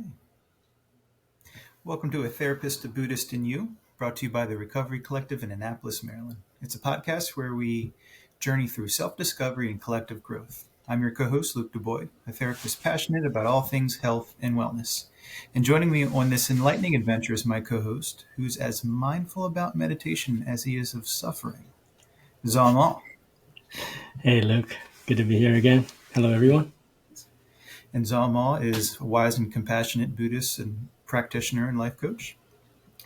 Okay. Welcome to A Therapist, a Buddhist, and You, brought to you by the Recovery Collective in Annapolis, Maryland. It's a podcast where we journey through self-discovery and collective growth. I'm your co-host, Luke DuBois, a therapist passionate about all things health and wellness. And joining me on this enlightening adventure is my co-host, who's as mindful about meditation as he is of suffering, Zalmal. Hey, Luke. Good to be here again. Hello, everyone. And Zalmal is a wise and compassionate Buddhist and practitioner and life coach.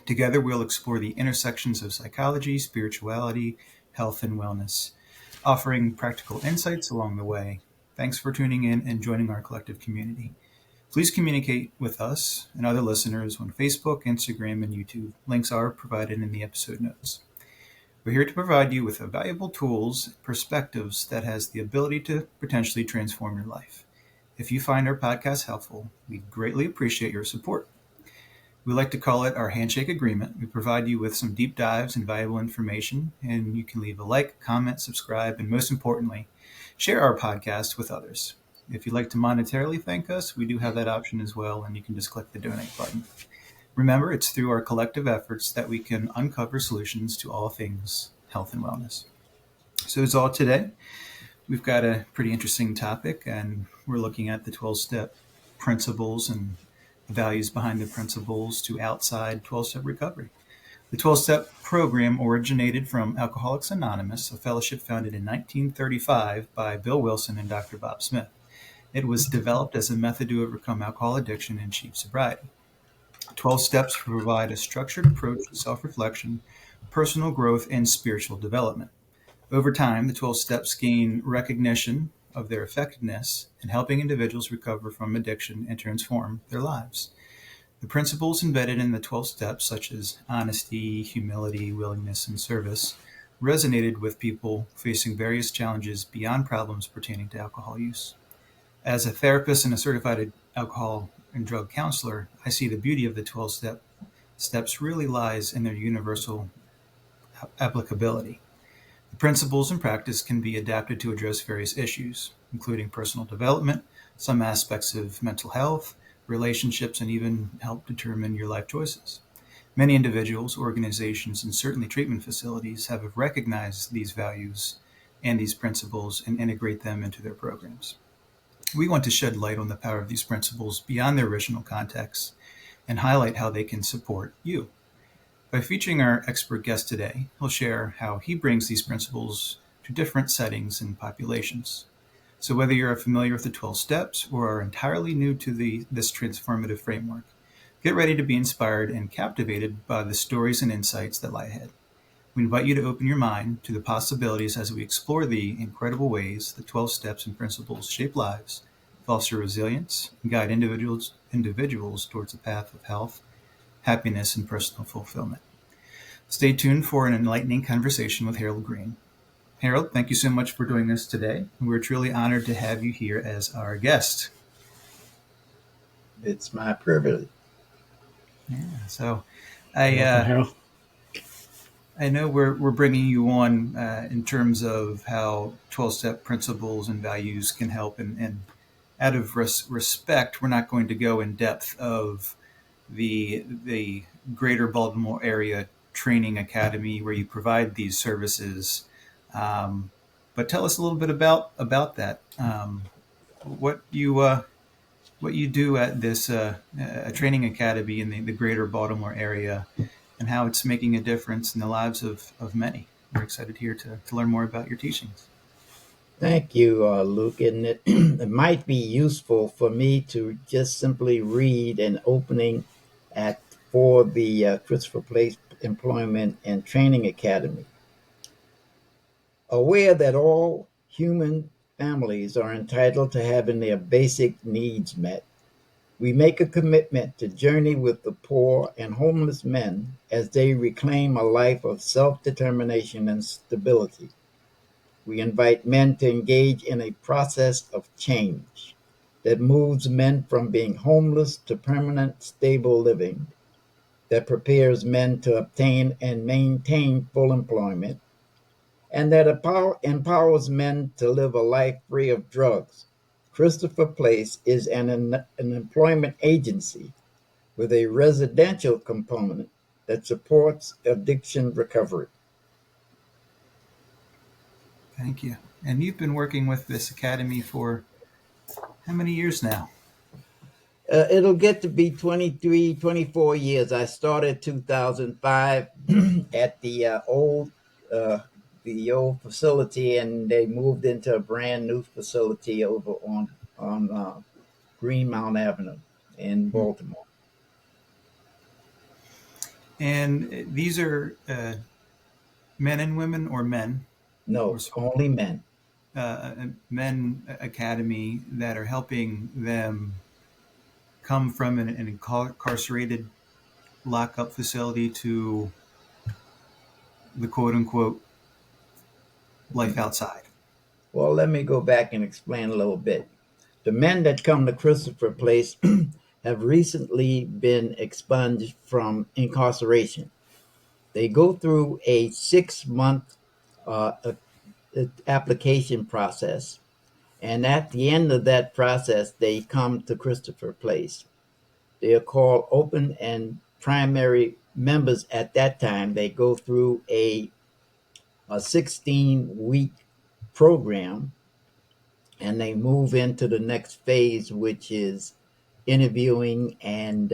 Together, we'll explore the intersections of psychology, spirituality, health, and wellness, offering practical insights along the way. Thanks for tuning in and joining our collective community. Please communicate with us and other listeners on Facebook, Instagram, and YouTube. Links are provided in the episode notes. We're here to provide you with valuable tools, perspectives that has the ability to potentially transform your life. If you find our podcast helpful, we greatly appreciate your support. We like to call it our handshake agreement. We provide you with some deep dives and valuable information, and you can leave a like, comment, subscribe, and most importantly, share our podcast with others. If you'd like to monetarily thank us, we do have that option as well, and you can just click the donate button. Remember, it's through our collective efforts that we can uncover solutions to all things health and wellness. So it's all today. We've got a pretty interesting topic, and we're looking at the 12-step principles and values behind the principles to outside 12-step recovery. The 12-step program originated from Alcoholics Anonymous, a fellowship founded in 1935 by Bill Wilson and Dr. Bob Smith. It was developed as a method to overcome alcohol addiction and achieve sobriety. 12 steps provide a structured approach to self-reflection, personal growth, and spiritual development. Over time, the 12 steps gain recognition of their effectiveness in helping individuals recover from addiction and transform their lives. The principles embedded in the 12 steps, such as honesty, humility, willingness, and service, resonated with people facing various challenges beyond problems pertaining to alcohol use. As a therapist and a certified alcohol and drug counselor, I see the beauty of the 12 steps really lies in their universal applicability. The principles and practice can be adapted to address various issues, including personal development, some aspects of mental health, relationships, and even help determine your life choices. Many individuals, organizations, and certainly treatment facilities have recognized these values and these principles and integrate them into their programs. We want to shed light on the power of these principles beyond their original context and highlight how they can support you. By featuring our expert guest today, he'll share how he brings these principles to different settings and populations. So whether you're familiar with the 12 steps or are entirely new to this transformative framework, get ready to be inspired and captivated by the stories and insights that lie ahead. We invite you to open your mind to the possibilities as we explore the incredible ways the 12 steps and principles shape lives, foster resilience, and guide individuals towards a path of health, happiness, and personal fulfillment. Stay tuned for an enlightening conversation with Harold Greene. Harold, thank you so much for doing this today. We're truly honored to have you here as our guest. It's my privilege. Yeah, so Welcome, Harold. I know we're bringing you on in terms of how 12-step principles and values can help, and out of respect, we're not going to go in depth of the Greater Baltimore Area Training Academy where you provide these services. But tell us a little bit about that. What you do at this training academy in the Greater Baltimore area, and how it's making a difference in the lives of many. We're excited here to learn more about your teachings. Thank you, Luke. And it might be useful for me to just simply read an opening for the Christopher Place Employment and Training Academy. Aware that all human families are entitled to having their basic needs met, we make a commitment to journey with the poor and homeless men as they reclaim a life of self-determination and stability. We invite men to engage in a process of change that moves men from being homeless to permanent, stable living, that prepares men to obtain and maintain full employment, and that empowers men to live a life free of drugs, Christopher Place is an employment agency with a residential component that supports addiction recovery. Thank you. And you've been working with this academy for how many years now? It'll get to be 23, 24 years. I started 2005 at uh, the old facility, and they moved into a brand new facility over on Greenmount Avenue in Baltimore. And these are men and women, or men, or No, only men. men academy that are helping them come from an incarcerated lockup facility to the quote unquote life outside. Well, let me go back and explain a little bit. The men that come to Christopher Place have recently been expunged from incarceration. They go through a 6 month application process, and at the end of that process, they come to Christopher Place. They are called open and primary members at that time. They go through a 16-week program, and they move into the next phase, which is interviewing and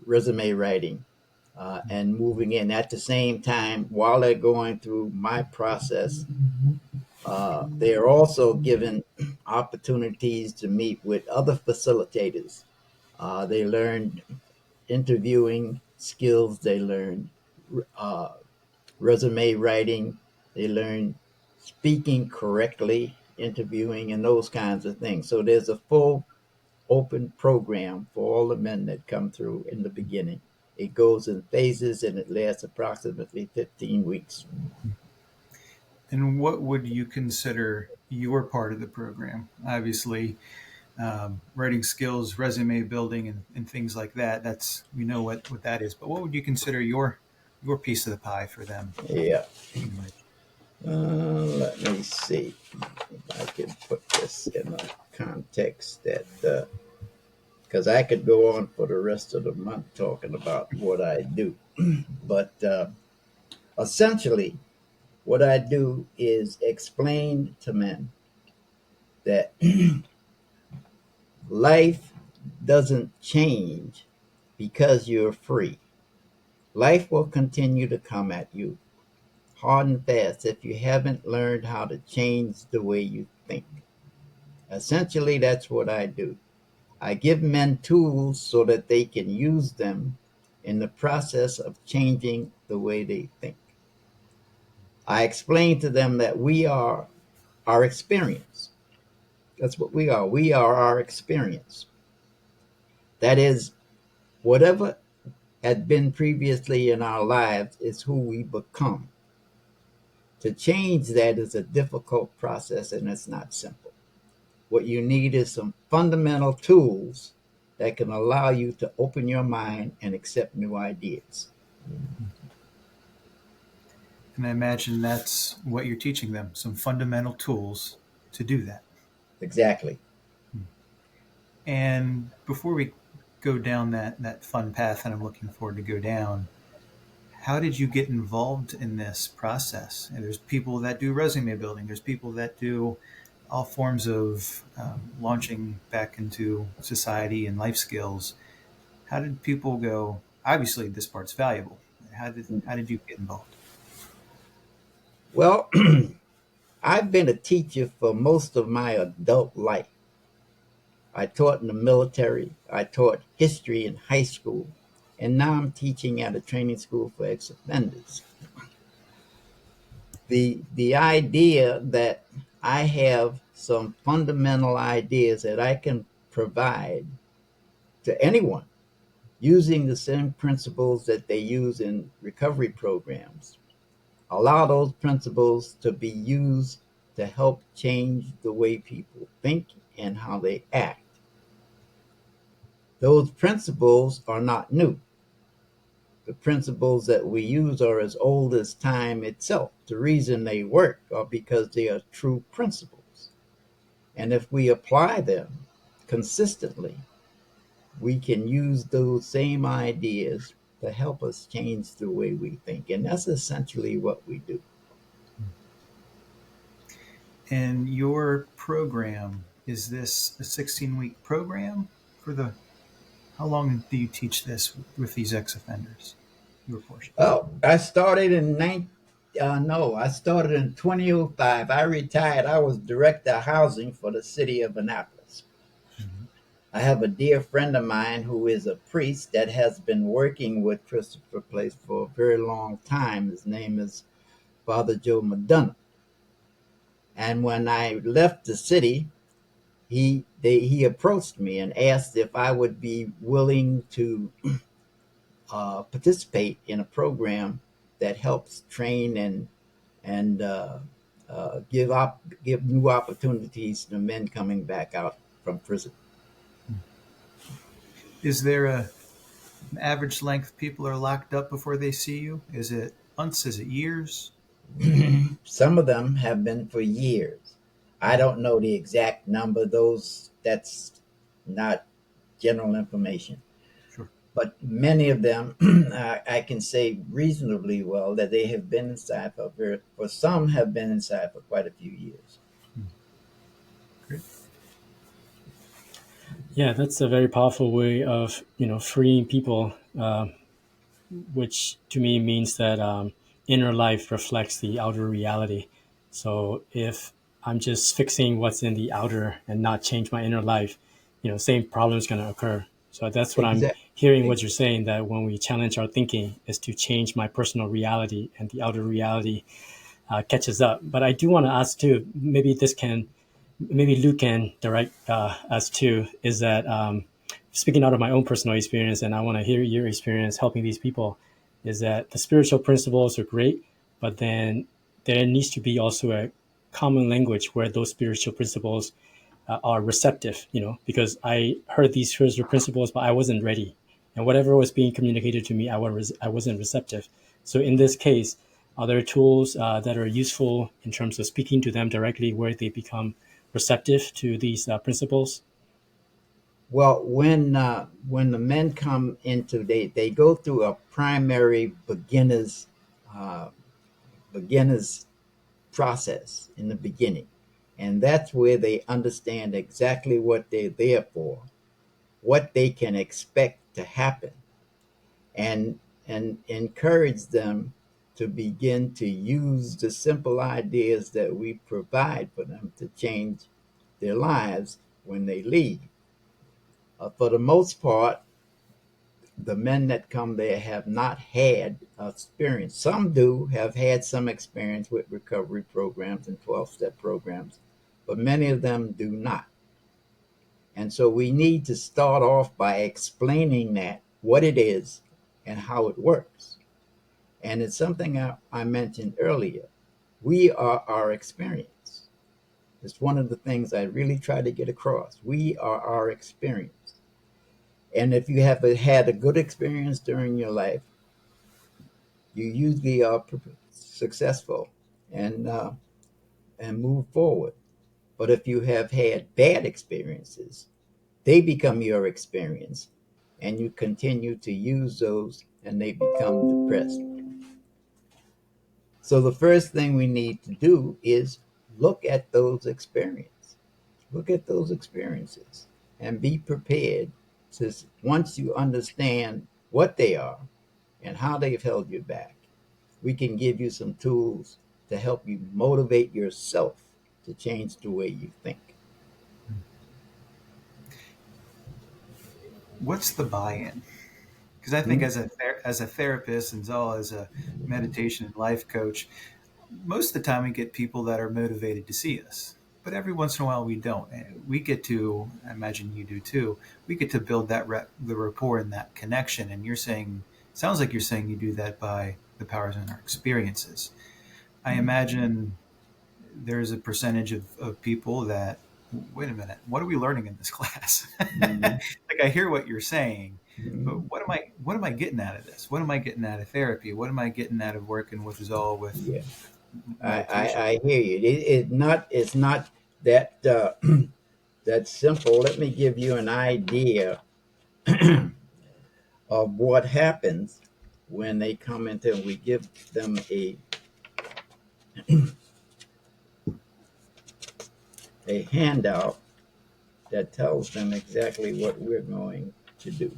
resume writing, and moving in at the same time while they're going through my process. They are also given opportunities to meet with other facilitators. They learn interviewing skills, they learn uh, resume writing, they learn speaking correctly, interviewing, and those kinds of things. So there's a full open program for all the men that come through in the beginning. It goes in phases and it lasts approximately 15 weeks. And what would you consider your part of the program? Obviously, writing skills, resume building, and things like that. That's, we know what that is. But what would you consider your piece of the pie for them? Yeah. Let me see if I can put this in a context that, because I could go on for the rest of the month talking about what I do. But essentially, what I do is explain to men that life doesn't change because you're free. Life will continue to come at you hard and fast if you haven't learned how to change the way you think. Essentially, that's what I do. I give men tools so that they can use them in the process of changing the way they think. I explain to them that we are our experience. That's what we are. We are our experience. That is, whatever had been previously in our lives is who we become. To change that is a difficult process and it's not simple. What you need is some fundamental tools that can allow you to open your mind and accept new ideas. And I imagine that's what you're teaching them, some fundamental tools to do that. Exactly. And before we go down that fun path that I'm looking forward to go down, how did you get involved in this process? And there's people that do resume building. There's people that do all forms of launching back into society and life skills. How did people go? Obviously, this part's valuable. How did you get involved? Well, I've been a teacher for most of my adult life. I taught in the military, I taught history in high school, and now I'm teaching at a training school for ex offenders. The idea that I have some fundamental ideas that I can provide to anyone using the same principles that they use in recovery programs, allow those principles to be used to help change the way people think and how they act. Those principles are not new. The principles that we use are as old as time itself. The reason they work are because they are true principles. And if we apply them consistently, we can use those same ideas to help us change the way we think. And that's essentially what we do. And your program, is this a 16-week program for the, how long do you teach this with these ex-offenders, your portions? Oh, I started in no, I started in 2005. I retired. I was director of housing for the city of Annapolis. Mhm. I have a dear friend of mine who is a priest that has been working with Christopher Place for a very long time. His name is Father Joe McDonough. And when I left the city, he approached me and asked if I would be willing to participate in a program that helps train and give new opportunities to men coming back out from prison. Is there an average length people are locked up before they see you? Is it months? Is it years? Some of them have been for years. I Mhm. don't know the exact number. Those That's not general information. Sure. But many of them, I can say reasonably well that they have been inside for some have been inside for quite a few years. Mhm. Great. Yeah, that's a very powerful way of freeing people, which to me means that inner life reflects the outer reality. So if I'm just fixing what's in the outer and not change my inner life, same problem is going to occur. So that's what I'm Exactly. hearing what you're saying, that when we challenge our thinking is to change my personal reality, and the outer reality catches up. But I do want to ask too, maybe Luke can direct us too, is that speaking out of my own personal experience, and I want to hear your experience helping these people, is that the spiritual principles are great, but then there needs to be also a common language where those spiritual principles are receptive, because I heard these spiritual principles, but I wasn't ready. And whatever was being communicated to me, I wasn't receptive. So in this case, are there tools that are useful in terms of speaking to them directly where they become receptive to these principles? Well, when the men come into they go through a primary uh, beginners process in the beginning, and that's where they understand exactly what they're there for, what they can expect to happen, and encourage them to begin to use the simple ideas that we provide for them to change their lives when they leave. For the most part, the men that come there have not had experience. Some do have had some experience with recovery programs and 12-step programs, but many of them do not. And so we need to start off by explaining that, what it is and how it works. And it's something I mentioned earlier. We are our experience. It's one of the things I really try to get across. We are our experience. And if you have had a good experience during your life, you usually are successful and move forward. But if you have had bad experiences, they become your experience, and you continue to use those, and they become depressed. So the first thing we need to do is look at those experiences. Look at those experiences and be prepared to, once you understand what they are and how they've held you back, we can give you some tools to help you motivate yourself to change the way you think. What's the buy-in? Because I think Hmm? as a therapist and Zal as a meditation and life coach, most of the time we get people that are motivated to see us. But every once in a while we don't. We get to, I imagine you do too, we get to build the rapport and that connection. And you're saying, sounds like you're saying you do that by the powers in our experiences. I imagine there's a percentage of people that, wait a minute, what are we learning in this class? Hmm. Like I hear what you're saying, but Hmm. what am I getting out of this? What am I getting out of therapy? What am I getting out of working with Zal with Yeah, meditation? I hear you. It's not that that's simple. Let me give you an idea of what happens when they come into, and we give them a handout that tells them exactly what we're going to do.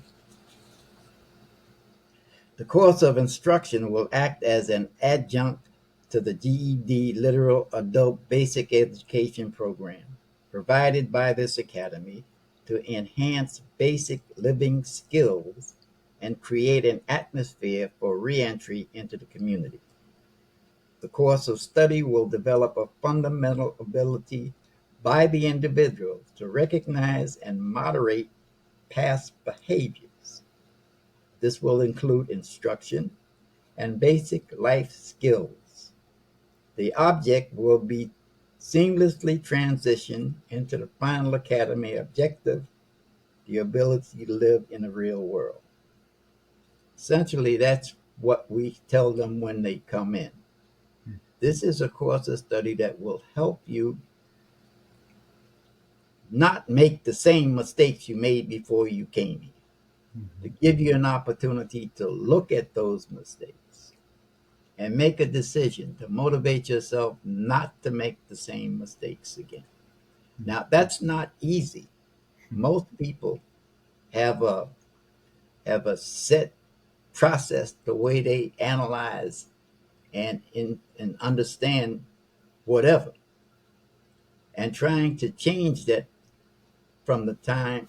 The course of instruction will act as an adjunct to the GED Literal Adult Basic Education Program provided by this academy to enhance basic living skills and create an atmosphere for reentry into the community. The course of study will develop a fundamental ability by the individual to recognize and moderate past behaviors. This will include instruction and basic life skills. The object will be seamlessly transitioned into the final academy objective, the ability to live in the real world. Essentially, that's what we tell them when they come in. This is a course of study that will help you not make the same mistakes you made before you came here, to give you an opportunity to look at those mistakes and make a decision to motivate yourself not to make the same mistakes again. Now, that's not easy. Most people have a set process, the way they analyze and understand whatever, and trying to change that from the time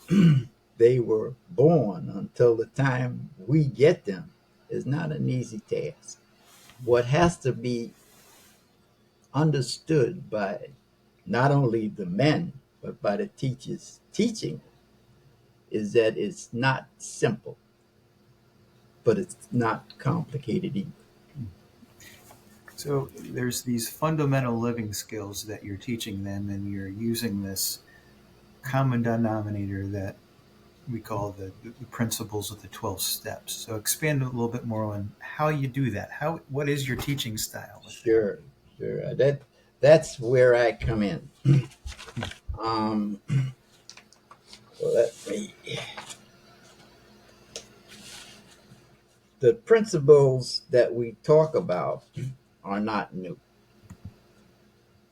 they were born until the time we get them is not an easy task. What has to be understood by not only the men, but by the teachers teaching is that it's not simple, but it's not complicated either. So there's these fundamental living skills that you're teaching them, and you're using this common denominator that we call the principles of the 12 steps. So expand a little bit more on how you do that. What is your teaching style with that? Sure, sure. That's where I come in. Um, let me. The principles that we talk about are not new.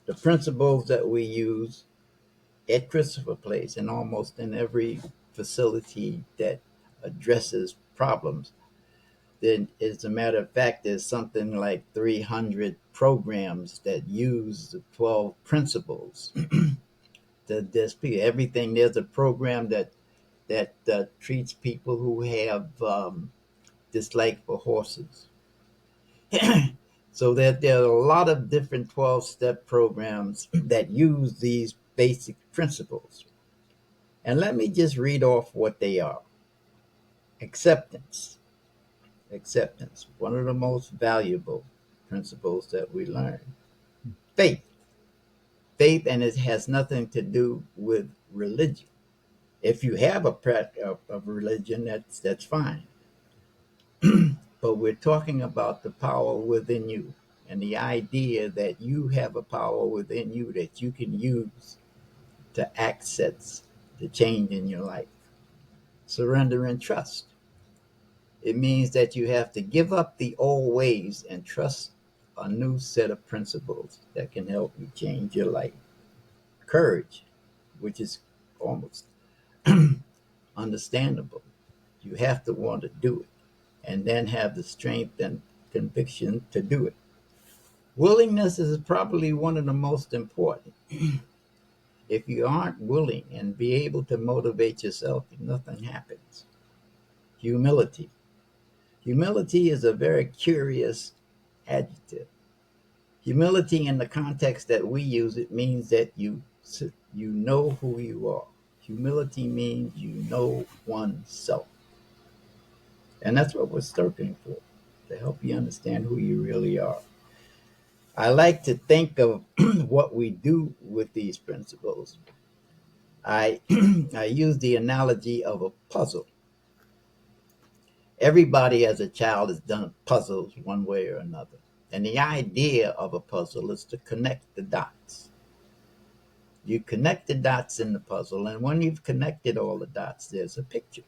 The principles that we use at Christopher Place and almost in every facility that addresses problems. Then, as a matter of fact, there's something like 300 programs that use the 12 principles. There's everything. There's a program that treats people who have dislike for horses. So there are a lot of different 12-step programs that use these basic principles. And let me just read off what they are. Acceptance. Acceptance, one of the most valuable principles that we learn. Faith. Faith, and it has nothing to do with religion. If you have a religion, that's fine. But we're talking about the power within you and the idea that you have a power within you that you can use to access the change in your life. Surrender and trust. It means that you have to give up the old ways and trust a new set of principles that can help you change your life. Courage, which is almost understandable. You have to want to do it and then have the strength and conviction to do it. Willingness is probably one of the most important. If you aren't willing and be able to motivate yourself, nothing happens. Humility. Humility is a very curious adjective. Humility, in the context that we use it, means that you know who you are. Humility means you know oneself. And that's what we're searching for, to help you understand who you really are. I like to think of what we do with these principles. I I use the analogy of a puzzle. Everybody as a child has done puzzles one way or another. And the idea of a puzzle is to connect the dots. You connect the dots in the puzzle, and when you've connected all the dots, there's a picture.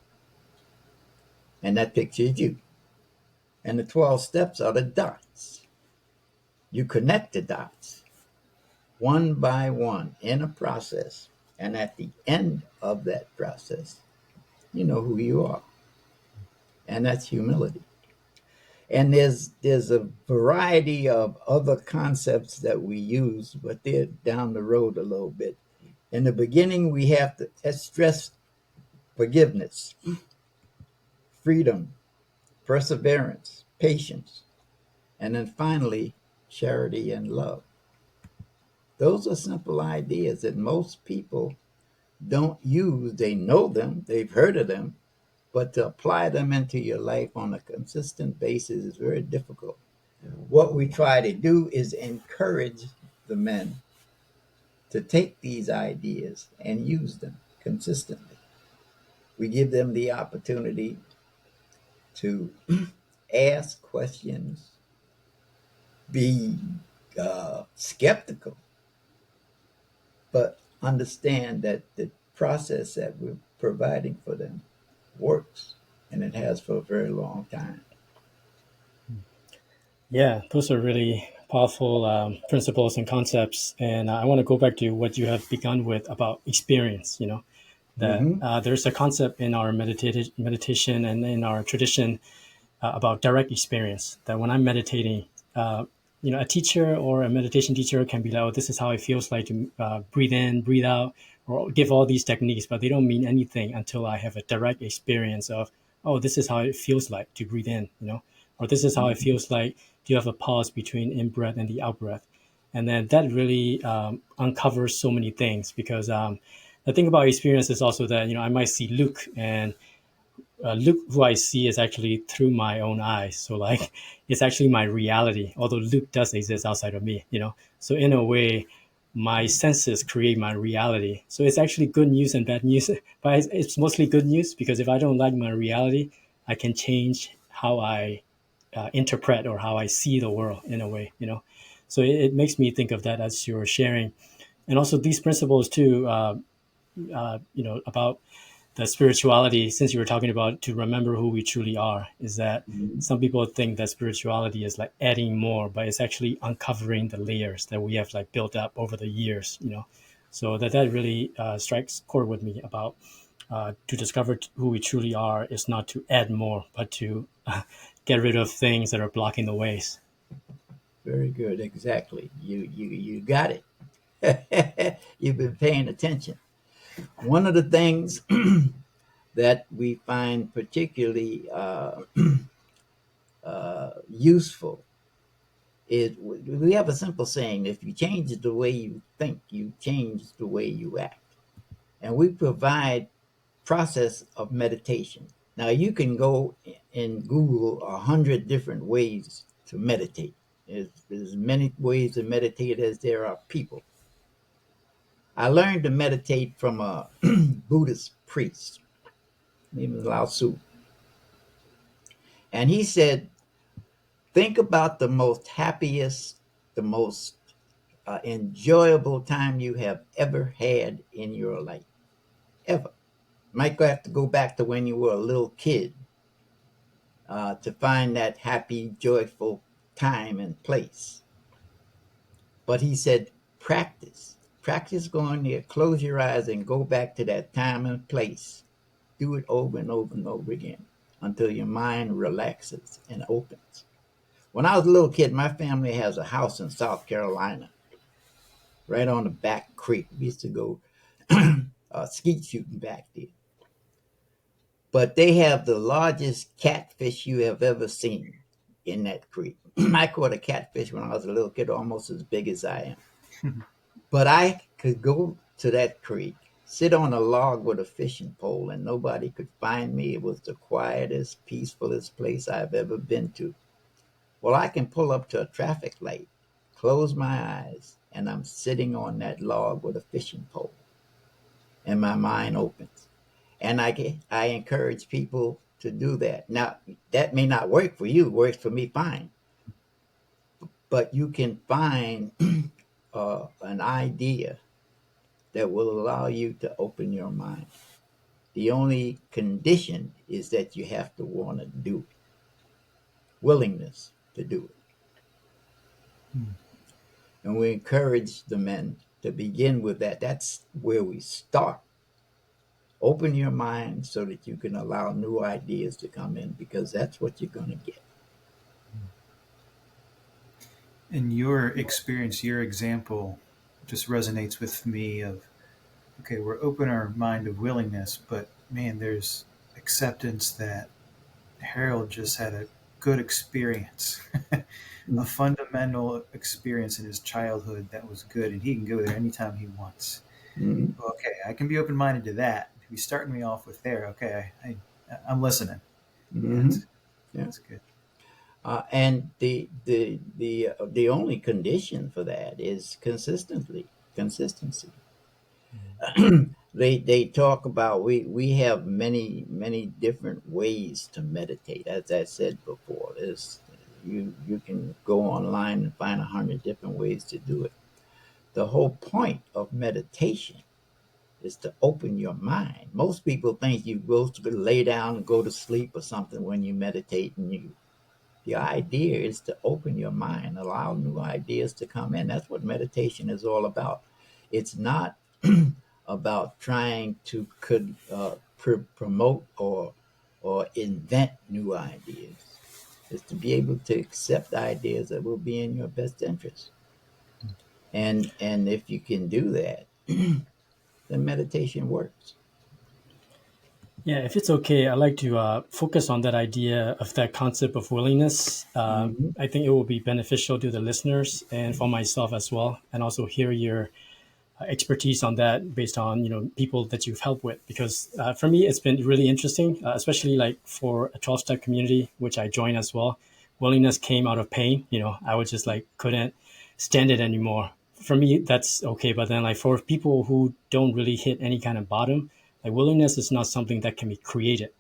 And that picture is you. And the 12 steps are the dots. You connect the dots one by one in a process. And at the end of that process, you know who you are. And that's humility. And there's a variety of other concepts that we use, but they're down the road a little bit. In the beginning, we have to stress forgiveness, freedom, perseverance, patience, and then finally, charity and love. Those are simple ideas that most people don't use. They know them, they've heard of them, but to apply them into your life on a consistent basis is very difficult. What we try to do is encourage the men to take these ideas and use them consistently. We give them the opportunity to ask questions, be skeptical, but understand that the process that we're providing for them works, and it has for a very long time. Yeah, those are really powerful principles and concepts. And I want to go back to what you have begun with about experience. That Mm-hmm. there's a concept in our meditation and in our tradition about direct experience. That when I'm meditating, a teacher or a meditation teacher can be like, "Oh, this is how it feels like to breathe in, breathe out," or give all these techniques, but they don't mean anything until I have a direct experience of, "Oh, this is how it feels like to breathe in," or this is how it feels like to have a pause between in breath and the out breath, and then that really uncovers so many things because. The thing about experience is also that I might see Luke, and Luke, who I see, is actually through my own eyes. So like, it's actually my reality. Although Luke does exist outside of me. So in a way, my senses create my reality. So it's actually good news and bad news, but it's mostly good news because if I don't like my reality, I can change how I interpret or how I see the world in a way. So it makes me think of that as you're sharing, and also these principles too. About the spirituality, since you were talking about to remember who we truly are, is that Mm-hmm. some people think that spirituality is like adding more, but it's actually uncovering the layers that we have like built up over the years. So that really strikes chord with me about to discover who we truly are is not to add more, but to get rid of things that are blocking the ways. Very good. Exactly. You got it. You've been paying attention. One of the things that we find particularly useful is we have a simple saying: if you change the way you think, you change the way you act. And we provide process of meditation. Now you can go and Google 100 different ways to meditate. There's as many ways to meditate as there are people. I learned to meditate from a Buddhist priest named Lao Tzu. And he said, think about the most happiest, the most enjoyable time you have ever had in your life. Ever. Might have to go back to when you were a little kid to find that happy, joyful time and place. But he said, practice. Practice going there, close your eyes and go back to that time and place. Do it over and over and over again until your mind relaxes and opens. When I was a little kid, my family has a house in South Carolina, right on the back creek. We used to go skeet shooting back there. But they have the largest catfish you have ever seen in that creek. I caught a catfish when I was a little kid, almost as big as I am. But I could go to that creek, sit on a log with a fishing pole, and nobody could find me. It was the quietest, peacefulest place I've ever been to. Well, I can pull up to a traffic light, close my eyes, and I'm sitting on that log with a fishing pole, and my mind opens. And I encourage people to do that. Now, that may not work for you, works for me fine, but you can find an idea that will allow you to open your mind. The only condition is that you have to want to do it, willingness to do it. And we encourage the men to begin with that. That's where we start. Open your mind so that you can allow new ideas to come in, because that's what you're going to get. In your experience, your example just resonates with me of, okay, we're open our mind of willingness, but man, there's acceptance that Harold just had a good experience, a fundamental experience in his childhood that was good, and he can go there anytime he wants. Mhm. Okay, I can be open minded to that. If he's starting me off with there, okay, I'm listening. Mhm. That's Yeah. that's good. And the only condition for that is consistency. They talk about, we have many different ways to meditate. As I said before, there's you can go online and find 100 different ways to do it. The whole point of meditation is to open your mind. Most people think you go to lay down and go to sleep or something when you meditate, and the idea is to open your mind, allow new ideas to come in. That's what meditation is all about. It's not about trying to promote or invent new ideas. It's to be able to accept ideas that will be in your best interest. And if you can do that, then meditation works. Yeah, if it's okay, I'd like to focus on that idea of that concept of willingness. Hmm. I think it will be beneficial to the listeners and for myself as well, and also hear your expertise on that based on people that you've helped with. Because for me, it's been really interesting, especially like for a 12-step community, which I joined as well. Willingness came out of pain. I was just like couldn't stand it anymore. For me, that's okay. But then, like for people who don't really hit any kind of bottom, like willingness is not something that can be created.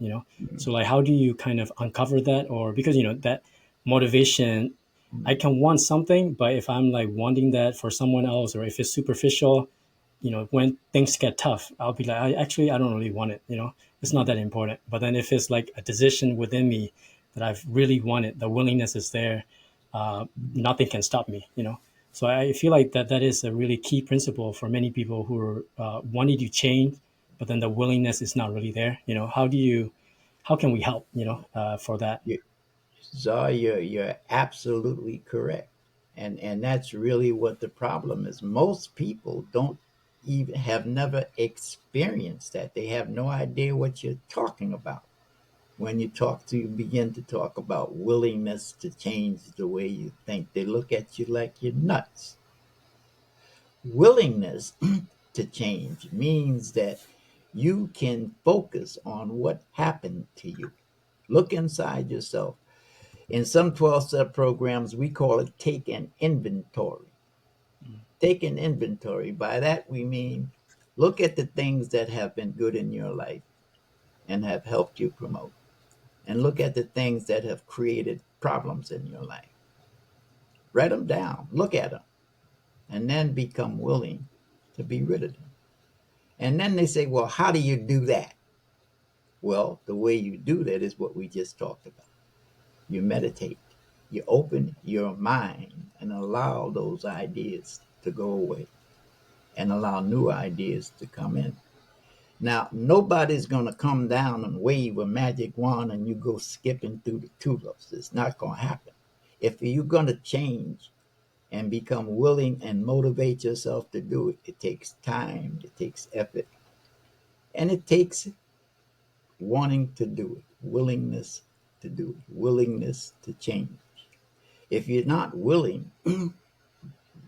So like, how do you kind of uncover that? Or because that motivation, I can want something, but if I'm like wanting that for someone else, or if it's superficial, when things get tough, I'll be like, I don't really want it. It's not that important. But then if it's like a decision within me that I've really wanted, the willingness is there. Nothing can stop me. So I feel like that is a really key principle for many people who are wanting to change, but then the willingness is not really there. How can we help, for that? You, Czar, you're absolutely correct. And that's really what the problem is. Most people don't even have never experienced that. They have no idea what you're talking about. When you begin to talk about willingness to change the way you think, they look at you like you're nuts. Willingness to change means that you can focus on what happened to you. Look inside yourself. In some 12-step programs, we call it take an inventory. Take an inventory. By that, we mean look at the things that have been good in your life and have helped you promote, and look at the things that have created problems in your life. Write them down, look at them, and then become willing to be rid of them. And then they say, well, how do you do that? Well, the way you do that is what we just talked about. You meditate. You open your mind and allow those ideas to go away and allow new ideas to come in. Now, nobody's going to come down and wave a magic wand and you go skipping through the tulips. It's not going to happen. If you're going to change and become willing and motivate yourself to do it, it takes time, it takes effort, and it takes wanting to do it, willingness to do it, willingness to change. If you're not willing,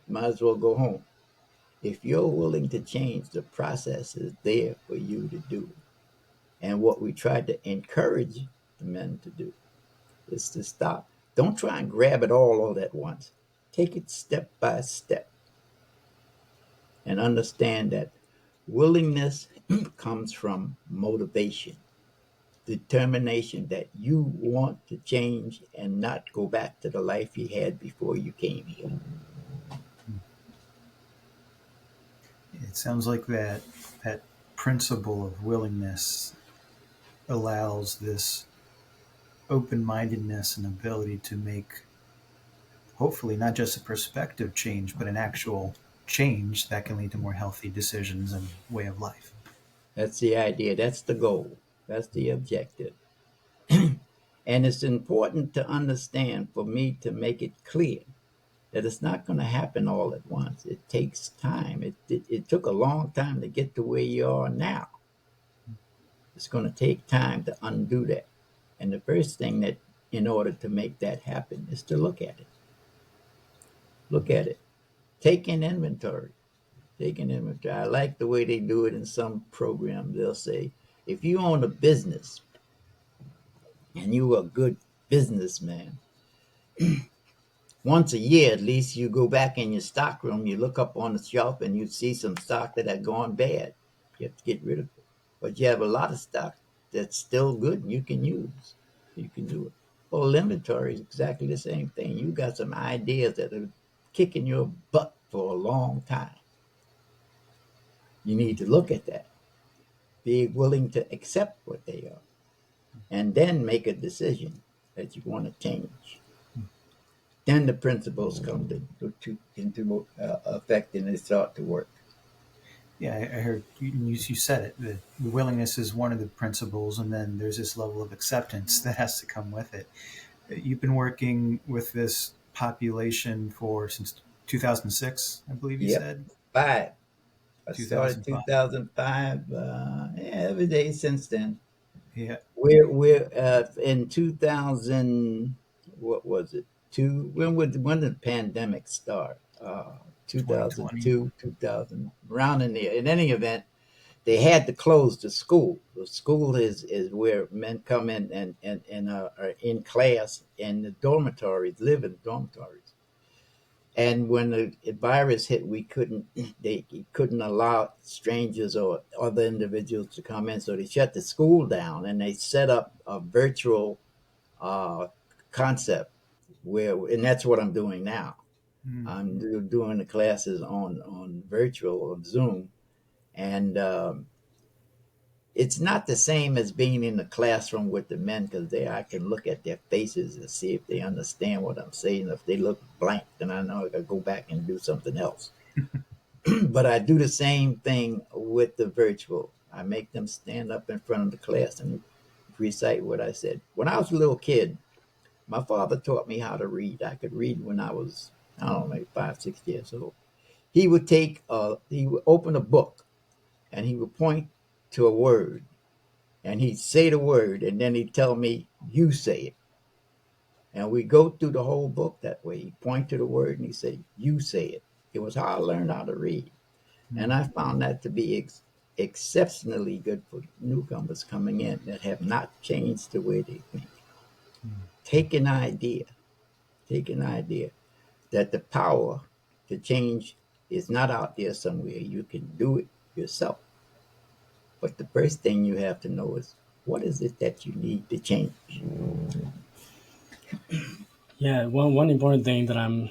might as well go home. If you're willing to change, the process is there for you to do. And what we try to encourage the men to do is to stop. Don't try and grab it all at once. Take it step by step and understand that willingness comes from motivation, determination that you want to change and not go back to the life you had before you came here. It sounds like that principle of willingness allows this open-mindedness and ability to make, hopefully, not just a perspective change, but an actual change that can lead to more healthy decisions and way of life. That's the idea. That's the goal. That's the objective. And it's important to understand for me to make it clear that it's not going to happen all at once. It takes time. It took a long time to get to where you are now. It's going to take time to undo that. And the first thing that, in order to make that happen, is to look at it. Look at it. Take an inventory. Take an inventory. I like the way they do it in some programs. They'll say, if you own a business and you are a good businessman, once a year at least you go back in your stock room, you look up on the shelf and you see some stock that had gone bad. You have to get rid of it. But you have a lot of stock that's still good and you can use. You can do it. Well, inventory is exactly the same thing. You got some ideas that are kicking your butt for a long time. You need to look at that. Be willing to accept what they are. And then make a decision that you want to change. Then the principles come into effect and they start to work. Yeah, I heard you said it. The willingness is one of the principles, and then there's this level of acceptance that has to come with it. You've been working with this population since 2006, I believe you Yep. said. 5. I started 2005. 2005. Every day since then. Yeah, We're in 2000. What was it? When did the pandemic start? 2020. 2002, 2000, around in there. In any event, they had to close the school. The school is where men come in and are in class, and the dormitories live in dormitories. And when the virus hit, they couldn't allow strangers or other individuals to come in, so they shut the school down and they set up a virtual uh, concept and that's what I'm doing now. Mm. I'm doing the classes on virtual on Zoom, and it's not the same as being in the classroom with the men because there I can look at their faces and see if they understand what I'm saying. If they look blank, then I know I gotta go back and do something else. But I do the same thing with the virtual. I make them stand up in front of the class and recite what I said. When I was a little kid, my father taught me how to read. I could read when I was, I don't know, maybe 5, 6 years old. He would open a book and he would point to a word and he'd say the word and then he'd tell me, you say it. And we go through the whole book that way. He'd point to the word and he'd say, you say it. It was how I learned how to read. And I found that to be exceptionally good for newcomers coming in that have not changed the way they think. Take an idea that the power to change is not out there somewhere. You can do it yourself. But the first thing you have to know is what is it that you need to change? Yeah, one important thing that I'm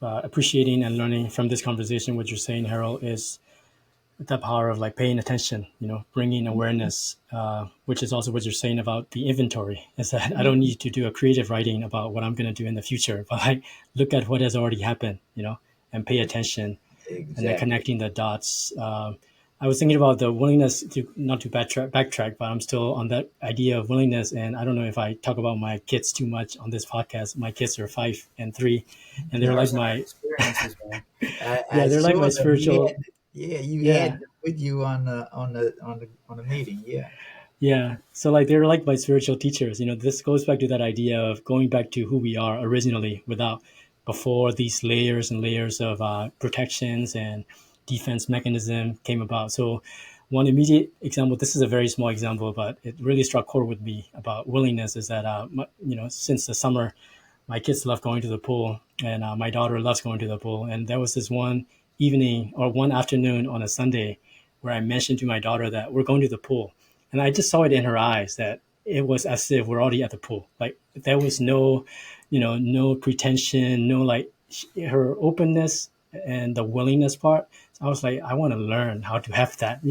appreciating and learning from this conversation, what you're saying, Harold, is the power of like paying attention, bringing awareness, which is also what you're saying about the inventory, is that I don't need to do a creative writing about what I'm going to do in the future, but I look at what has already happened, and pay attention, and then Exactly. connecting the dots. I was thinking about the willingness to not to backtrack, but I'm still on that idea of willingness. And I don't know if I talk about my kids too much on this podcast. My kids are 5 and 3, and they're There are like some good my experiences, man. I yeah, they're like my saw them. spiritual. You Yeah, had them with you on the meeting. Yeah. yeah. So like they're like my spiritual teachers. This goes back to that idea of going back to who we are originally, without before these layers and layers of protections and defense mechanism came about. So one immediate example, this is a very small example, but it really struck core with me about willingness, is that since the summer, my kids love going to the pool, and my daughter loves going to the pool. And there was this one evening or one afternoon on a Sunday where I mentioned to my daughter that we're going to the pool, and I just saw it in her eyes that it was as if we're already at the pool. Like there was no, no pretension, no like her openness and the willingness part I was like, I want to learn how to have that,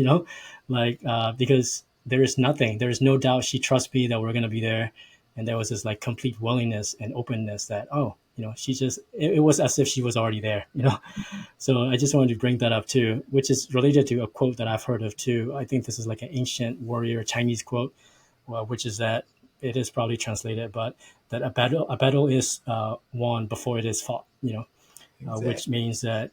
because there is nothing, there is no doubt she trusts me that we're going to be there. And there was this like complete willingness and openness that, oh, she just, it was as if she was already there. So I just wanted to bring that up too, which is related to a quote that I've heard of too. I think this is like an ancient warrior Chinese quote, which is that it is probably translated, but that a battle is won before it is fought. Which Exactly. means that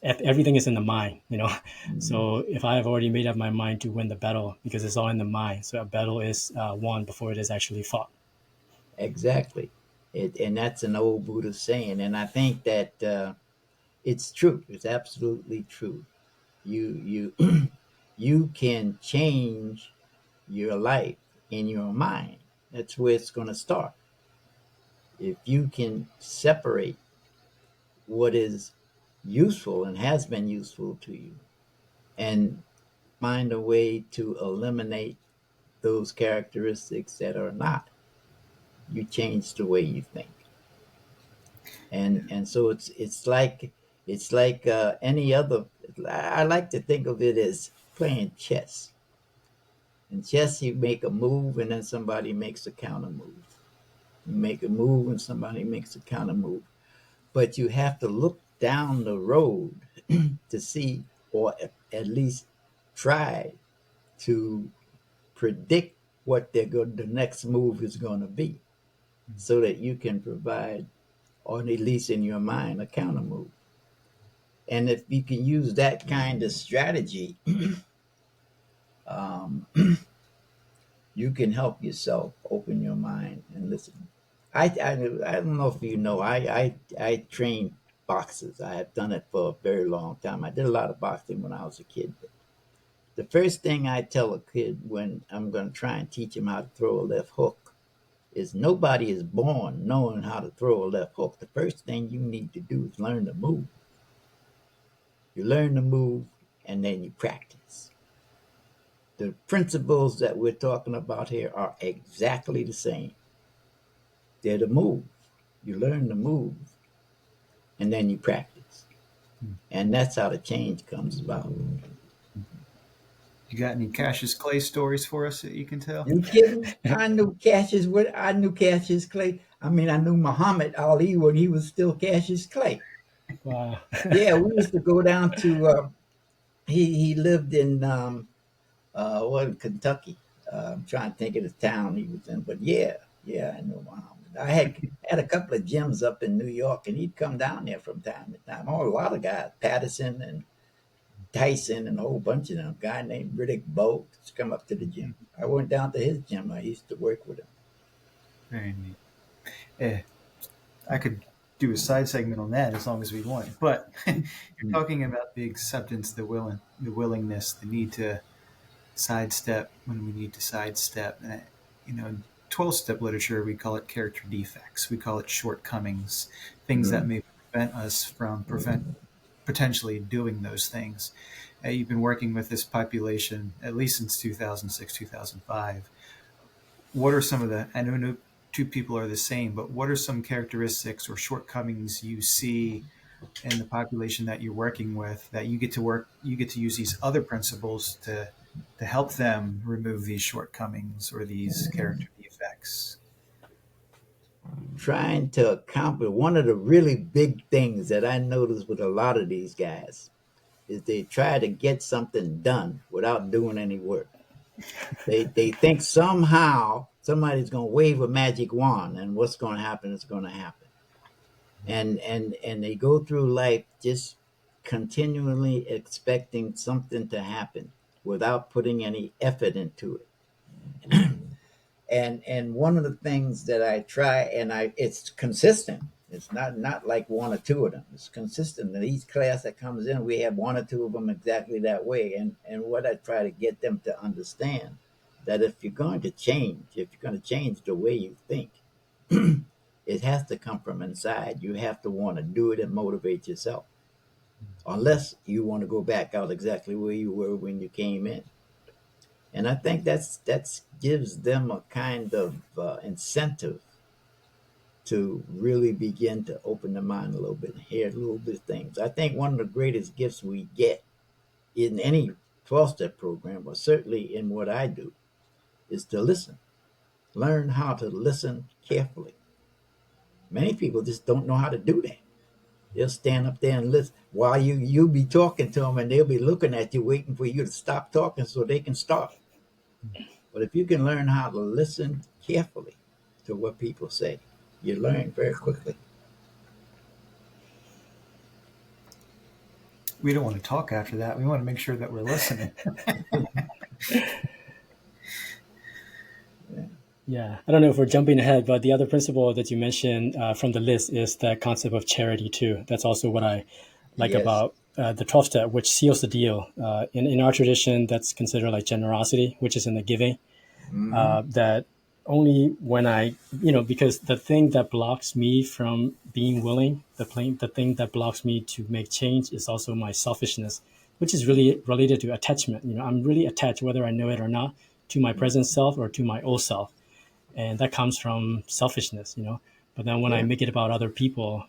everything is in the mind. Mhm. So if I have already made up my mind to win the battle, because it's all in the mind, so a battle is won before it is actually fought. Exactly. And that's an old Buddhist saying. And I think that it's true. It's absolutely true. You you can change your life in your mind. That's where it's going to start. If you can separate what is useful and has been useful to you and find a way to eliminate those characteristics that are not, you change the way you think. And so it's like any other. I like to think of it as playing chess. In chess, you make a move and then somebody makes a counter move. You make a move and somebody makes a counter move. But you have to look down the road to see, or at least try to predict what the next move is going to be, so that you can provide, or at least in your mind, a counter move. And if you can use that kind of strategy, um, you can help yourself open your mind and listen. I don't know if you know, I train boxers. I have done it for a very long time. I did a lot of boxing when I was a kid. The first thing I tell a kid when I'm going to try and teach him how to throw a left hook is nobody is born knowing how to throw a left hook. The first thing you need to do is learn the move. You learn the move and then you practice. The principles that we're talking about here are exactly the same. They're the move. You learn the move and then you practice. And that's how the change comes about. You got any Cassius Clay stories for us that you can tell? You kidding? I knew Cassius Clay. I mean, I knew Muhammad Ali when he was still Cassius Clay. Wow. Yeah, we used to go down to he lived in Kentucky. I'm trying to think of the town he was in, but yeah, I know Muhammad. I had a couple of gyms up in New York, and he'd come down there from time to time. Oh, a lot of guys, Patterson and Tyson, and a whole bunch of them. A guy named Riddick Bowe to come up to the gym. I went down to his gym. I used to work with him. Very neat. Eh, I could do a side segment on that as long as we want. But you're Mm. talking about the acceptance, the willingness, the need to sidestep when we need to sidestep. In 12-step literature, we call it character defects. We call it shortcomings, things that Mm. may prevent us from potentially doing those things. You've been working with this population at least since 2006, 2005. What are some of the, I know no two people are the same, but what are some characteristics or shortcomings you see in the population that you're working with that you get to use these other principles to help them remove these shortcomings or these character defects? Trying to accomplish one of the really big things that I notice with a lot of these guys is they try to get something done without doing any work. They think somehow somebody's going to wave a magic wand and what's going to happen is going to happen. And they go through life just continually expecting something to happen without putting any effort into it. And one of the things that I try, and it's consistent. It's not like one or two of them. It's consistent. In each class that comes in, we have one or two of them exactly that way. And what I try to get them to understand, that if you're going to change, if you're going to change the way you think, it has to come from inside. You have to want to do it and motivate yourself, unless you want to go back out exactly where you were when you came in. And I think that's gives them a kind of incentive to really begin to open their mind a little bit and hear a little bit of things. I think one of the greatest gifts we get in any 12-step program, or certainly in what I do, is to listen. Learn how to listen carefully. Many people just don't know how to do that. They'll stand up there and listen while you be talking to them, and they'll be looking at you, waiting for you to stop talking so they can start. But if you can learn how to listen carefully to what people say, you learn very quickly. We don't want to talk after that. We want to make sure that we're listening. Yeah, I don't know if we're jumping ahead, but the other principle that you mentioned from the list is the concept of charity too. That's also what I like Yes. about the 12 step, which seals the deal. In our tradition, that's considered like generosity, which is in the giving. Hmm. That only when because the thing that blocks me from being willing, the thing that blocks me to make change is also my selfishness, which is really related to attachment. I'm really attached, whether I know it or not, to my present self or to my old self, and that comes from selfishness. But then when I Yeah. make it about other people,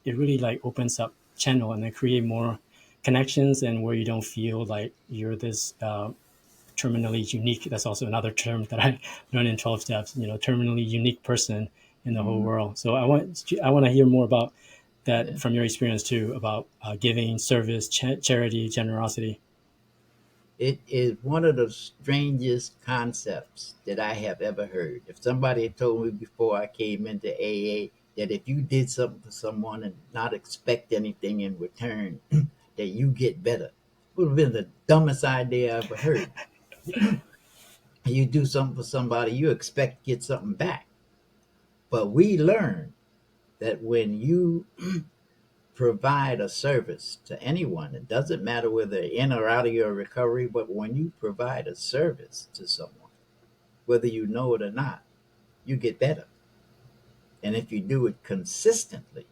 it really like opens up channel and then create more connections, and where you don't feel like you're this terminally unique. That's also another term that I learned in 12 steps, terminally unique person in the whole Mhm. world. So I want to hear more about Yeah. that from your experience too, about giving, service, charity, generosity. It is one of the strangest concepts that I have ever heard. If somebody had told me before I came into AA that if you did something for someone and not expect anything in return, that you get better, it would have been the dumbest idea I ever heard. You do something for somebody, you expect to get something back. But we learn that when you provide a service to anyone, it doesn't matter whether they're in or out of your recovery, but when you provide a service to someone, whether you know it or not, you get better. And if you do it consistently,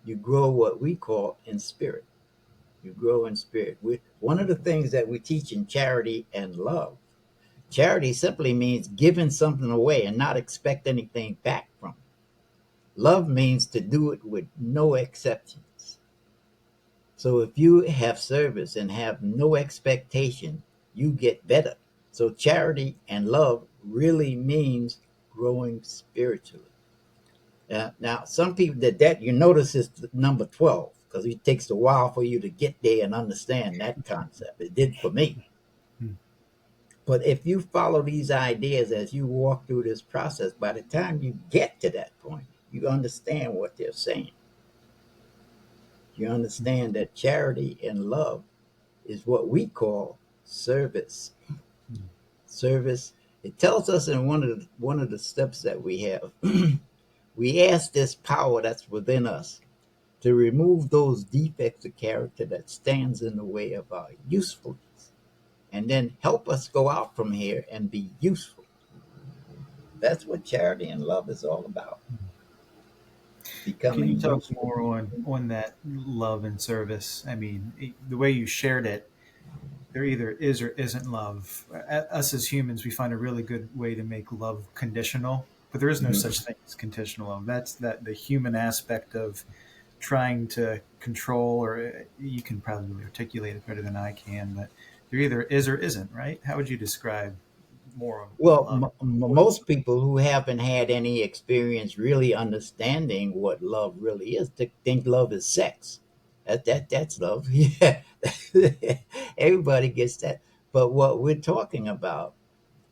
you grow what we call in spirit. You grow in spirit. One of the things that we teach in charity and love, charity simply means giving something away and not expect anything back from it. Love means to do it with no exceptions. So if you have service and have no expectation, you get better. So charity and love really means growing spiritually. Now, some people that you notice is number 12 because it takes a while for you to get there and understand that concept. It did for me. Hmm. But if you follow these ideas as you walk through this process, by the time you get to that point, you understand what they're saying. You understand that charity and love is what we call service. Hmm. Service. It tells us in one of the steps that we have. We ask this power that's within us to remove those defects of character that stands in the way of our usefulness, and then help us go out from here and be useful. That's what charity and love is all about. Can you Becoming talk useful. more on that love and service? I mean, the way you shared it, there either is or isn't love. Us as humans, we find a really good way to make love conditional, but there is no Mhm. such thing as conditional love. That's that the human aspect of trying to control, or you can probably articulate it better than I can, but there either is or isn't, right? How would you describe more of Well, love? most people who haven't had any experience really understanding what love really is think love is sex. That's love. Yeah, everybody gets that. But what we're talking about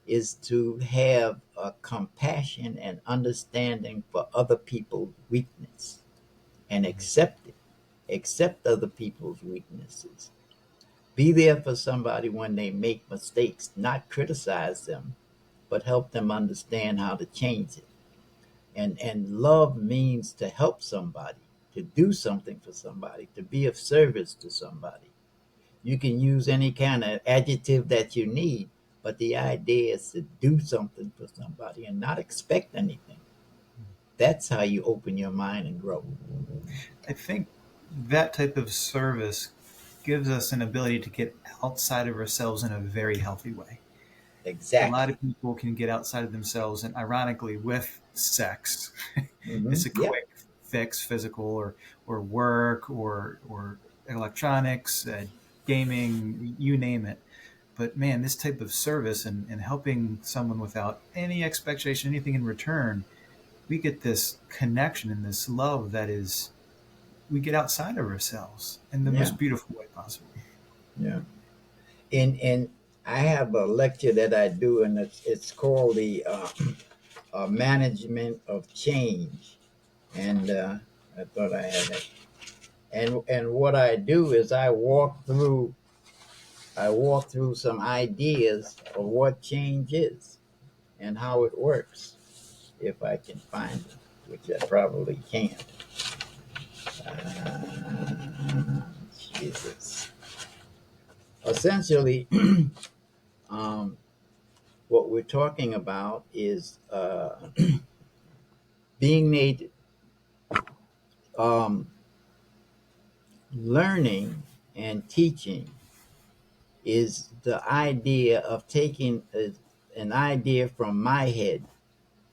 is to have a compassion and understanding for other people's weakness and accept it. Accept other people's weaknesses. Be there for somebody when they make mistakes, not criticize them, but help them understand how to change it. And love means to help somebody, to do something for somebody, to be of service to somebody. You can use any kind of adjective that you need, but the idea is to do something for somebody and not expect anything. That's how you open your mind and grow. I think that type of service gives us an ability to get outside of ourselves in a very healthy way. A lot Exactly. of people can get outside of themselves, and ironically, with sex, Hmm. it's a Yeah. quick fix, physical or work or electronics. gaming, you name it. But man, this type of service and helping someone without any expectation, anything in return, we get this connection and this love that is, we get outside of ourselves in the Yeah, most beautiful way possible. yeah. And I have a lecture that I do, and it's called the management of change. And I thought I had it. And what I do is I walk through some ideas of what change is and how it works, if I can find it, which I probably can't. Uh, Jesus. Essentially, um, what we're talking about is being made, um, learning and teaching is the idea of taking an idea from my head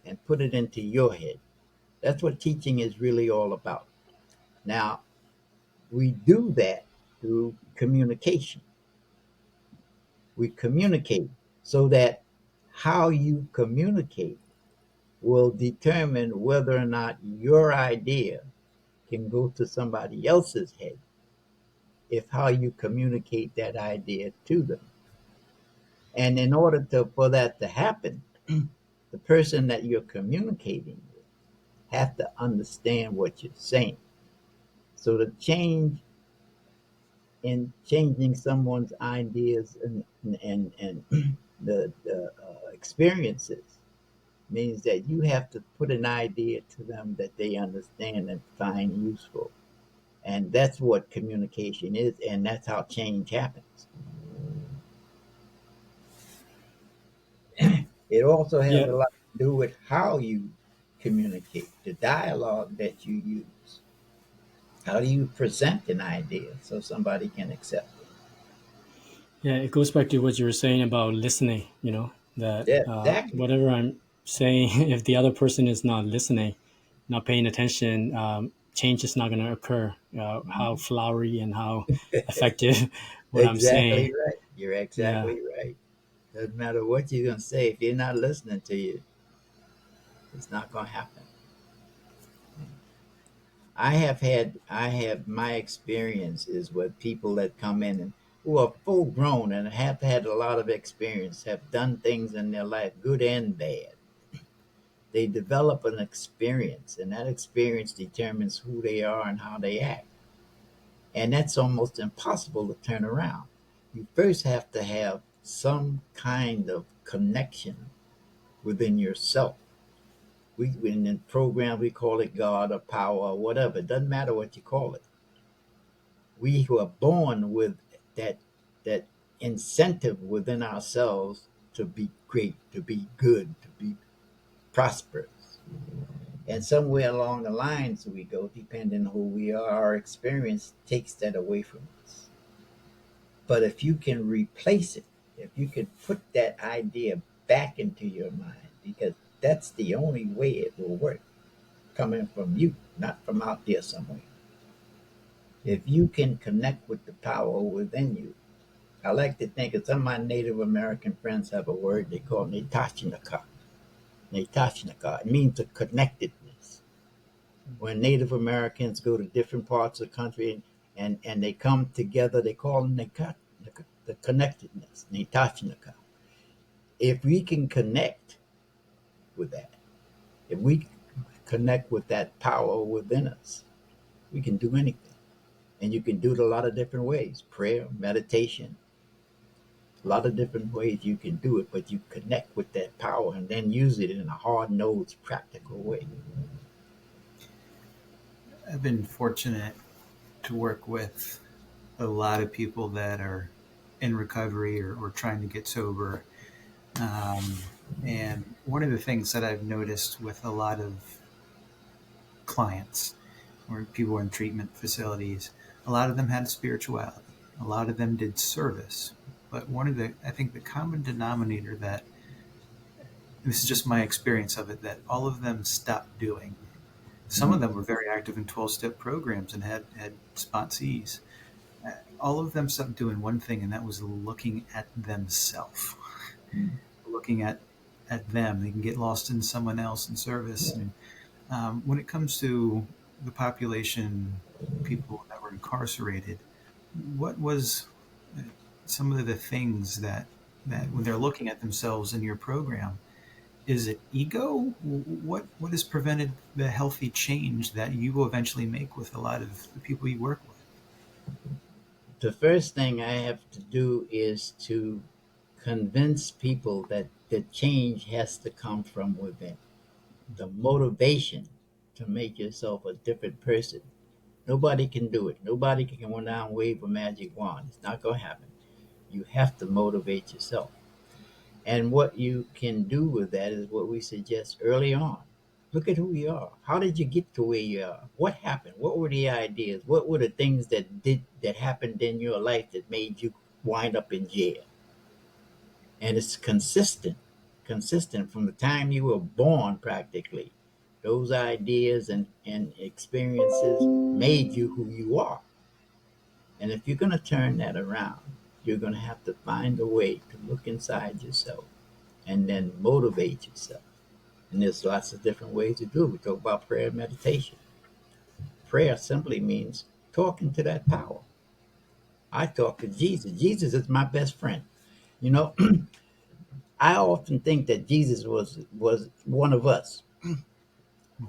and put it into your head. That's what teaching is really all about. Now, we do that through communication. We communicate so that how you communicate will determine whether or not your idea can go to somebody else's head if how you communicate that idea to them. And in order for that to happen, the person that you're communicating with have to understand what you're saying. So the change in changing someone's ideas and the experiences means that you have to put an idea to them that they understand and find useful. And that's what communication is, and that's how change happens. It also has Yeah, a lot to do with how you communicate, the dialogue that you use. How do you present an idea so somebody can accept it? yeah, it goes back to what you were saying about listening. That Yeah, exactly. whatever I'm saying, if the other person is not listening, not paying attention, change is not going to occur. How flowery and how effective what I'm saying. Exactly right. You're Yeah, exactly right. Doesn't matter what you're going to say. If you're not listening to you, it's not going to happen. I have my experience is with people that come in and who are full grown and have had a lot of experience, have done things in their life, good and bad. They develop an experience, and that experience determines who they are and how they act. And that's almost impossible to turn around. You first have to have some kind of connection within yourself. In the program we call it God or power or whatever. It doesn't matter what you call it. We who are born with that incentive within ourselves to be great, to be good, to be prosperous. And somewhere along the lines we go, depending on who we are, our experience takes that away from us. But if you can replace it, if you can put that idea back into your mind, because that's the only way it will work, coming from you, not from out there somewhere. If you can connect with the power within you, I like to think of some of my Native American friends have a word they call Netachinaka. Netachinaka. It means a connectedness. When Native Americans go to different parts of the country and they come together, they call them the connectedness, Netachinaka. If we can connect with that, if we connect with that power within us, we can do anything. And you can do it a lot of different ways: prayer, meditation, a lot of different ways you can do it, but you connect with that power and then use it in a hard nosed, practical way. I've been fortunate to work with a lot of people that are in recovery or trying to get sober. Um, and one of the things that I've noticed with a lot of clients or people in treatment facilities, a lot of them had spirituality. A lot of them did service. But I think the common denominator that, this is just my experience of it, that all of them stopped doing. Some of Mhm. them were very active in 12-step programs and had sponsees. all of them stopped doing one thing, and that was looking at themselves, looking at them. They can get lost in someone else in service. And when it comes to the population, people that were incarcerated, what was some of the things that when they're looking at themselves in your program, is it ego? What has prevented the healthy change that you will eventually make with a lot of the people you work with? The first thing I have to do is to convince people that the change has to come from within. The motivation to make yourself a different person. Nobody can do it. Nobody can come down and wave a magic wand. It's not going to happen. You have to motivate yourself. And what you can do with that is what we suggest early on. Look at who you are. How did you get to where you are? What happened? What were the ideas? What were the things that happened in your life that made you wind up in jail? And it's consistent from the time you were born practically. Those ideas and experiences made you who you are. And if you're going to turn that around, you're going to have to find a way to look inside yourself and then motivate yourself. And there's lots of different ways to do it. We talk about prayer and meditation. Prayer simply means talking to that power. I talk to Jesus. Jesus is my best friend. You know, I often think that Jesus was one of us.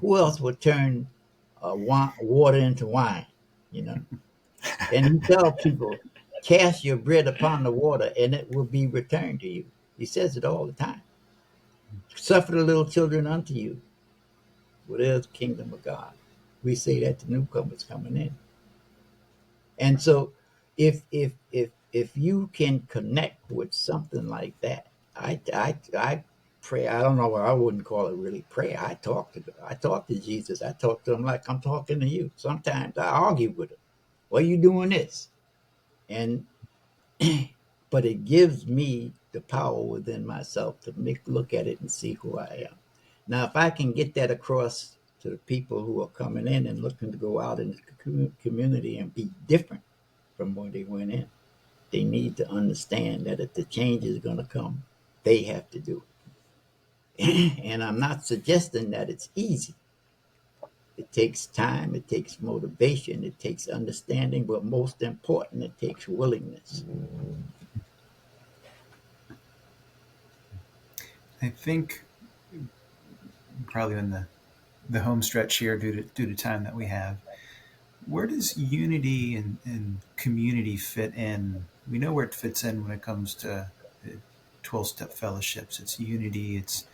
Who else would turn water into wine? You know, and he tells people, "Cast your bread upon the water, and it will be returned to you." He says it all the time. Suffer the little children unto you. What is the kingdom of God? We say that to newcomers coming in. And so if you can connect with something like that, I pray. I don't know. I wouldn't call it really prayer. I talk to Jesus. I talk to him like I'm talking to you. Sometimes I argue with him. Why are you doing this? And but it gives me the power within myself to look at it and see who I am. Now, if I can get that across to the people who are coming in and looking to go out in the community and be different from where they went in, they need to understand that if the change is going to come, they have to do it. And I'm not suggesting that it's easy. It takes time, it takes motivation, it takes understanding, but most important, it takes willingness. I think probably in the home stretch here, due to time that we have, where does unity and community fit in? We know where it fits in when it comes to 12-step fellowships. It's unity. It's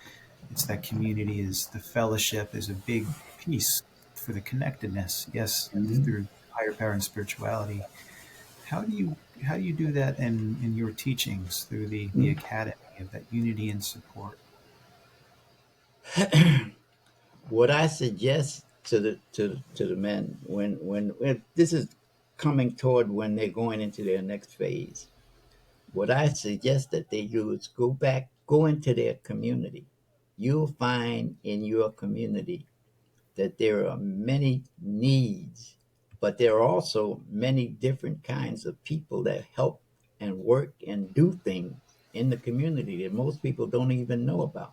that community is the fellowship is a big piece for the connectedness. Yes, Mhm. through higher power and spirituality. How do you do that in your teachings through the academy of that unity and support? What I suggest to the men when this is coming toward when they're going into their next phase, what I suggest that they do is go into their community. You'll find in your community that there are many needs, but there are also many different kinds of people that help and work and do things in the community that most people don't even know about.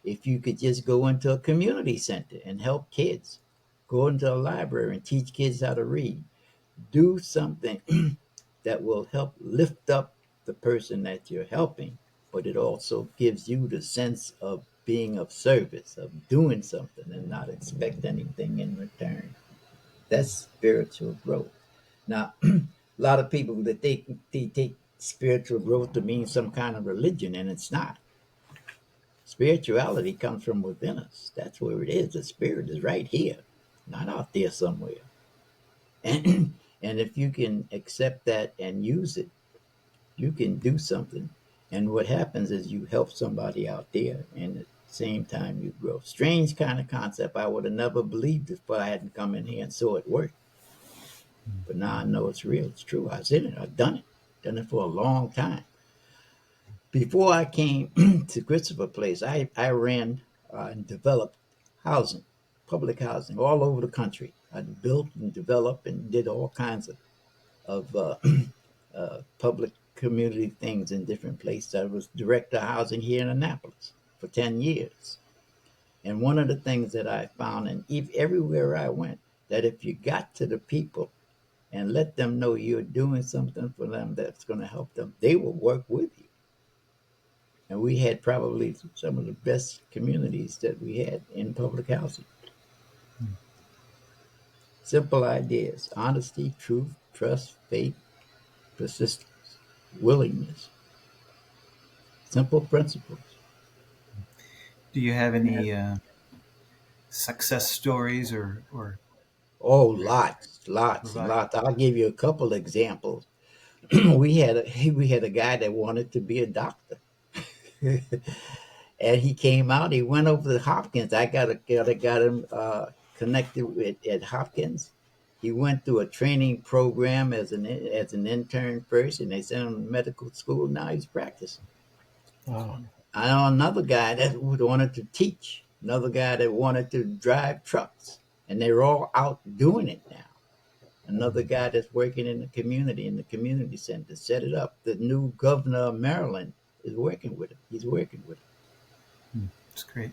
If you could just go into a community center and help kids, go into a library and teach kids how to read, do something that will help lift up the person that you're helping, but it also gives you the sense of being of service, of doing something and not expect anything in return. That's spiritual growth. Now, a lot of people that they take spiritual growth to mean some kind of religion, and it's not. Spirituality comes from within us. That's where it is. The spirit is right here, not out there somewhere. And if you can accept that and use it, you can do something. And what happens is you help somebody out there, and at the same time you grow. Strange kind of concept. I would have never believed it if I hadn't come in here and saw it work. But now I know it's real. It's true. I was in it. I've done it for a long time. Before I came to Christopher Place, I ran and developed housing, public housing, all over the country. I built and developed and did all kinds of. of public community things in different places. I was director of housing here in Annapolis for 10 years. And one of the things that I found, and everywhere I went, that if you got to the people and let them know you're doing something for them that's going to help them, they will work with you. And we had probably some of the best communities that we had in public housing. Simple ideas: honesty, truth, trust, faith, persistence, willingness. Simple principles. Do you have any success stories or Oh, re- lots, lots, and provide? lots. I'll give you a couple examples. we had a guy that wanted to be a doctor. And he came out. He went over to Hopkins. I got him connected with at Hopkins. He went through a training program as an intern first, and they sent him to medical school. Now he's practicing. Wow. I know another guy that wanted to teach. Another guy that wanted to drive trucks, and they're all out doing it now. Another guy that's working in the community center, set it up. The new governor of Maryland is working with him. He's working with him. It's great.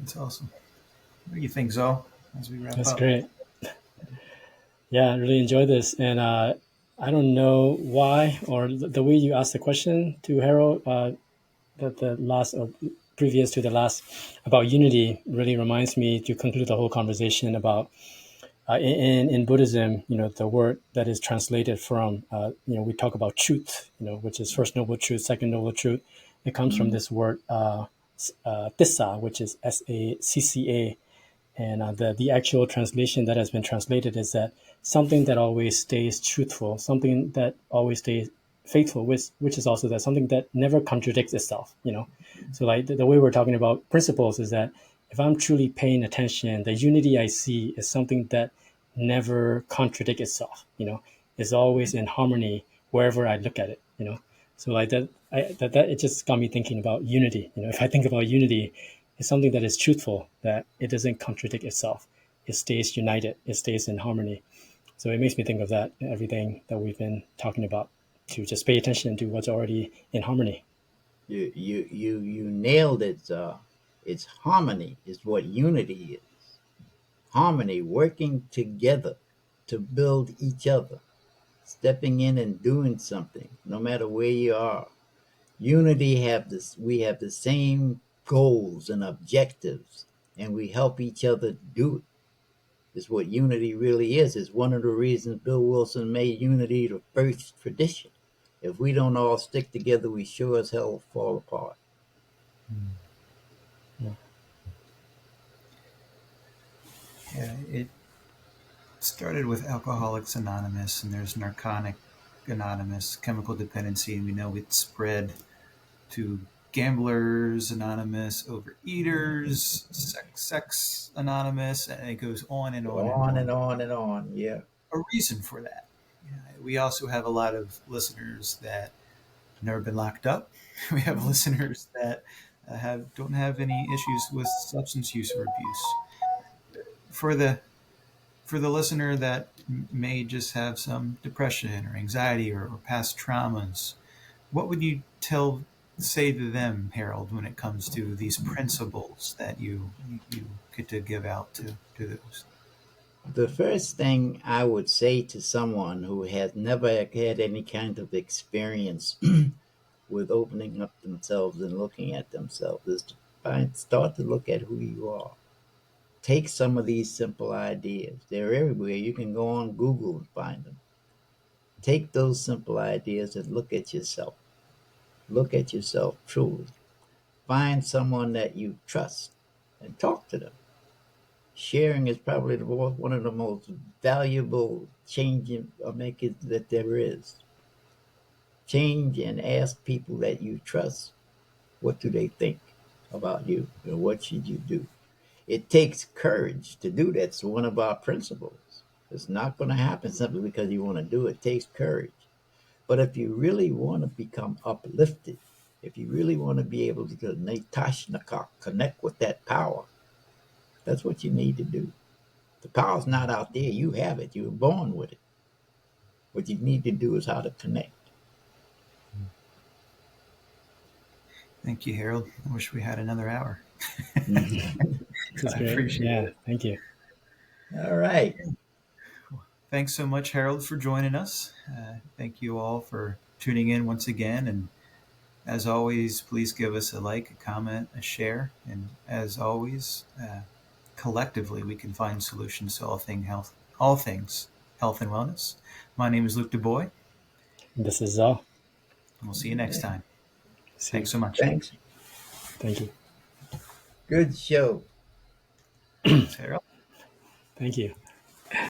It's awesome. What do you think, Zoe, as we wrap That's up? great. Yeah, I really enjoyed this. And I don't know why or the way you asked the question to Harold, the last or previous to the last about unity really reminds me to conclude the whole conversation about in Buddhism, the word that is translated from, we talk about truth, which is first noble truth, second noble truth. It comes from Mhm. this word tissa, which is SACCA. And the actual translation that has been translated is that something that always stays truthful, something that always stays faithful, which is also that something that never contradicts itself. So like the way we're talking about principles is that if I'm truly paying attention, the unity I see is something that never contradicts itself, is always in harmony wherever I look at it. So like that it just got me thinking about unity. If I think about unity, it's something that is truthful, that it doesn't contradict itself. It stays united, it stays in harmony. So it makes me think of that, everything that we've been talking about, to just pay attention to what's already in harmony. You nailed it. It's harmony is what unity is. Harmony, working together to build each other, stepping in and doing something, no matter where you are. Unity have this. We have the same goals and objectives, and we help each other do it. Is what unity really is. It's one of the reasons Bill Wilson made unity the first tradition. If we don't all stick together, we sure as hell fall apart. Yeah. Yeah, it started with Alcoholics Anonymous, and there's Narcotic Anonymous, chemical dependency, and we know it spread to Gamblers Anonymous, Overeaters, Sex Anonymous, and it goes on and on and On on. and on and on. Yeah. A reason for that. We also have a lot of listeners that have never been locked up. We have listeners that don't have any issues with substance use or abuse. For the listener that may just have some depression or anxiety or past traumas, what would you say to them, Harold, when it comes to these principles that you get to give out to those? The first thing I would say to someone who has never had any kind of experience with opening up themselves and looking at themselves is to start to look at who you are. Take some of these simple ideas. They're everywhere. You can go on Google and find them. Take those simple ideas and look at yourself. Look at yourself truly. Find someone that you trust and talk to them. Sharing is probably one of the most valuable changing makers that there is. Change and ask people that you trust, what do they think about you and what should you do. It takes courage to do that. It's one of our principles. It's not going to happen simply because you want to do it. It takes courage. But if you really want to become uplifted, if you really want to be able to connect with that power, that's what you need to do. The power's not out there. You have it. You were born with it. What you need to do is how to connect. Thank you, Harold. I wish we had another hour. This is I great. appreciate Yeah, it. thank you. All right. Thanks so much, Harold, for joining us. Thank you all for tuning in once again. And as always, please give us a like, a comment, a share. And as always, collectively, we can find solutions to all things health and wellness. My name is Luke DuBois, This is and we'll see you next Yeah. time. see you. Thanks so much. Thanks. Thank you. Good show. Thanks, Harold. Thank you.